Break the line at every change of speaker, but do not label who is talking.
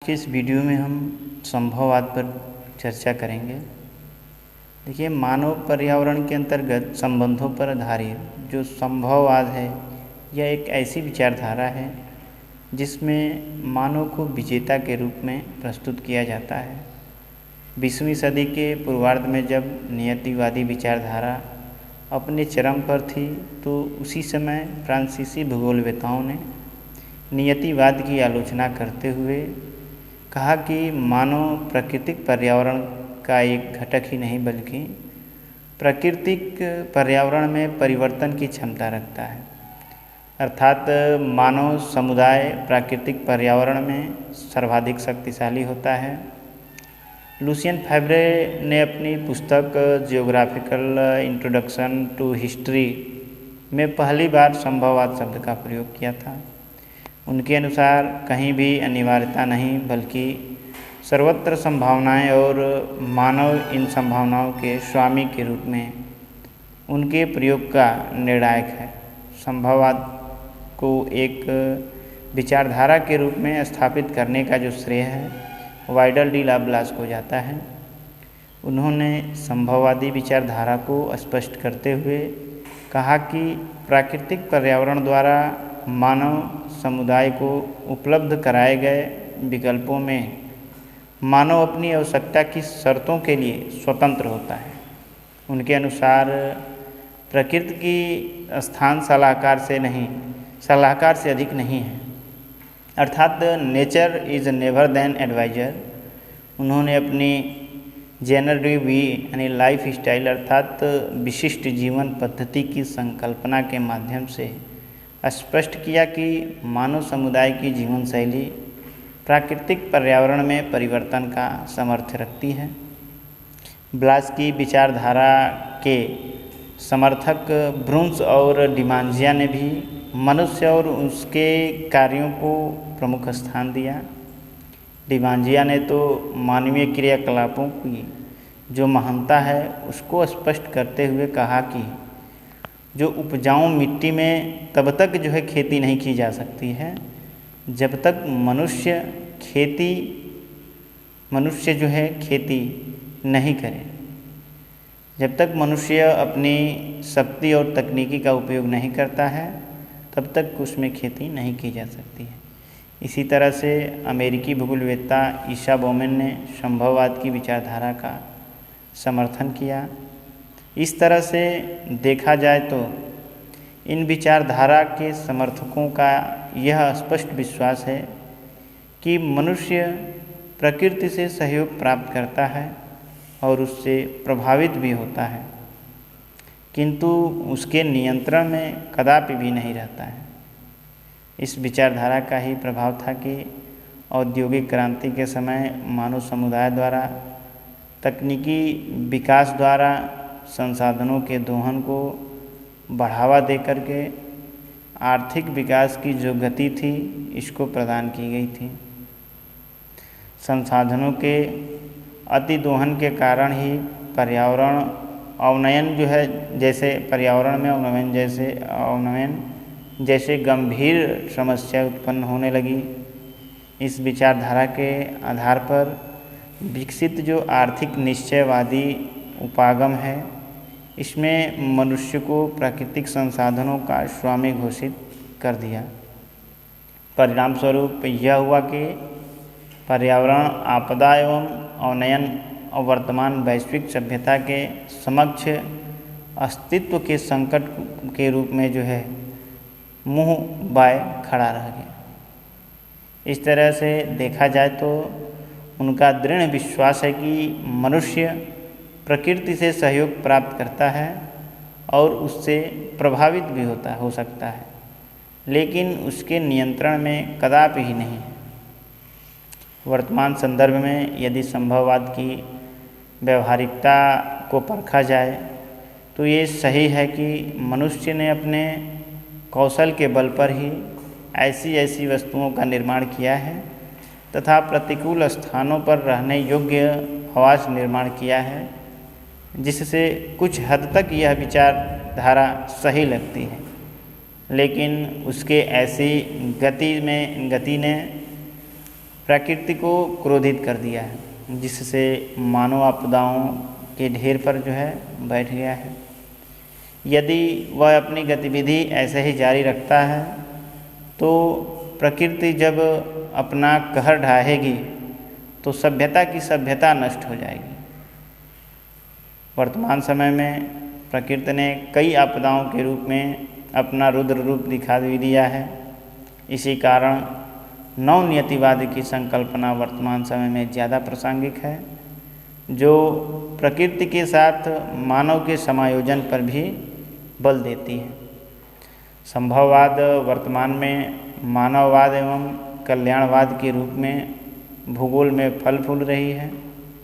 के इस वीडियो में हम संभववाद पर चर्चा करेंगे। देखिए, मानव पर्यावरण के अंतर्गत संबंधों पर आधारित जो संभववाद है, यह एक ऐसी विचारधारा है जिसमें मानव को विजेता के रूप में प्रस्तुत किया जाता है। 20वीं सदी के पूर्वार्ध में जब नियतिवादी विचारधारा अपने चरम पर थी, तो उसी समय फ्रांसीसी भूगोलवेत्ताओं ने नियतिवाद की आलोचना करते हुए कहा कि मानव प्राकृतिक पर्यावरण का एक घटक ही नहीं बल्कि प्राकृतिक पर्यावरण में परिवर्तन की क्षमता रखता है। अर्थात मानव समुदाय प्राकृतिक पर्यावरण में सर्वाधिक शक्तिशाली होता है। लुसियन फेब्रे ने अपनी पुस्तक जियोग्राफिकल इंट्रोडक्शन टू हिस्ट्री में पहली बार संभववाद शब्द का प्रयोग किया था। उनके अनुसार कहीं भी अनिवार्यता नहीं बल्कि सर्वत्र संभावनाएं और मानव इन संभावनाओं के स्वामी के रूप में उनके प्रयोग का निर्णायक है। संभववाद को एक विचारधारा के रूप में स्थापित करने का जो श्रेय है वाइडल डी लाब्लास को जाता है। उन्होंने संभववादी विचारधारा को स्पष्ट करते हुए कहा कि प्राकृतिक पर्यावरण द्वारा मानव समुदाय को उपलब्ध कराए गए विकल्पों में मानव अपनी आवश्यकता की शर्तों के लिए स्वतंत्र होता है। उनके अनुसार प्रकृति की स्थान सलाहकार से अधिक नहीं है, अर्थात nature is never then adviser. उन्होंने अपनी जेनर डी वी यानी लाइफ स्टाइल अर्थात विशिष्ट जीवन पद्धति की संकल्पना के माध्यम से स्पष्ट किया कि मानव समुदाय की जीवन शैली प्राकृतिक पर्यावरण में परिवर्तन का सामर्थ्य रखती है। ब्लास की विचारधारा के समर्थक ब्रून्स और डिमांजिया ने भी मनुष्य और उसके कार्यों को प्रमुख स्थान दिया। डिमांजिया ने तो मानवीय क्रियाकलापों की जो महानता है उसको स्पष्ट करते हुए कहा कि जो उपजाऊ मिट्टी में तब तक जो है खेती नहीं की जा सकती है जब तक मनुष्य जो है खेती नहीं करे। जब तक मनुष्य अपनी शक्ति और तकनीकी का उपयोग नहीं करता है तब तक उसमें खेती नहीं की जा सकती है। इसी तरह से अमेरिकी भूगोलवेत्ता ईशा बोमेन ने संभववाद की विचारधारा का समर्थन किया। इस तरह से देखा जाए तो इन विचारधारा के समर्थकों का यह स्पष्ट विश्वास है कि मनुष्य प्रकृति से सहयोग प्राप्त करता है और उससे प्रभावित भी होता है, किंतु उसके नियंत्रण में कदापि भी नहीं रहता है। इस विचारधारा का ही प्रभाव था कि औद्योगिक क्रांति के समय मानव समुदाय द्वारा तकनीकी विकास द्वारा संसाधनों के दोहन को बढ़ावा देकर के आर्थिक विकास की जो गति थी इसको प्रदान की गई थी। संसाधनों के अति दोहन के कारण ही पर्यावरण अवनयन जो है जैसे पर्यावरण में अवनयन जैसे गंभीर समस्या उत्पन्न होने लगी। इस विचारधारा के आधार पर विकसित जो आर्थिक निश्चयवादी उपागम है इसमें मनुष्य को प्राकृतिक संसाधनों का स्वामी घोषित कर दिया। परिणाम स्वरूप यह हुआ कि पर्यावरण आपदा एवं अवनयन और वर्तमान वैश्विक सभ्यता के समक्ष अस्तित्व के संकट के रूप में जो है मुँह बाय खड़ा रह गया। इस तरह से देखा जाए तो उनका दृढ़ विश्वास है कि मनुष्य प्रकृति से सहयोग प्राप्त करता है और उससे प्रभावित भी हो सकता है, लेकिन उसके नियंत्रण में कदापि ही नहीं है। वर्तमान संदर्भ में यदि संभववाद की व्यवहारिकता को परखा जाए तो ये सही है कि मनुष्य ने अपने कौशल के बल पर ही ऐसी वस्तुओं का निर्माण किया है तथा प्रतिकूल स्थानों पर रहने योग्य आवास निर्माण किया है, जिससे कुछ हद तक यह विचारधारा सही लगती है। लेकिन उसके ऐसी गति ने प्रकृति को क्रोधित कर दिया है, जिससे मानव आपदाओं के ढेर पर जो है बैठ गया है। यदि वह अपनी गतिविधि ऐसे ही जारी रखता है तो प्रकृति जब अपना कहर ढाहेगी तो सभ्यता की सभ्यता नष्ट हो जाएगी। वर्तमान समय में प्रकृति ने कई आपदाओं के रूप में अपना रुद्र रूप दिखा भी दिया है। इसी कारण नवनियतिवाद की संकल्पना वर्तमान समय में ज़्यादा प्रासंगिक है, जो प्रकृति के साथ मानव के समायोजन पर भी बल देती है। संभववाद वर्तमान में मानववाद एवं कल्याणवाद के रूप में भूगोल में फल फूल रही है।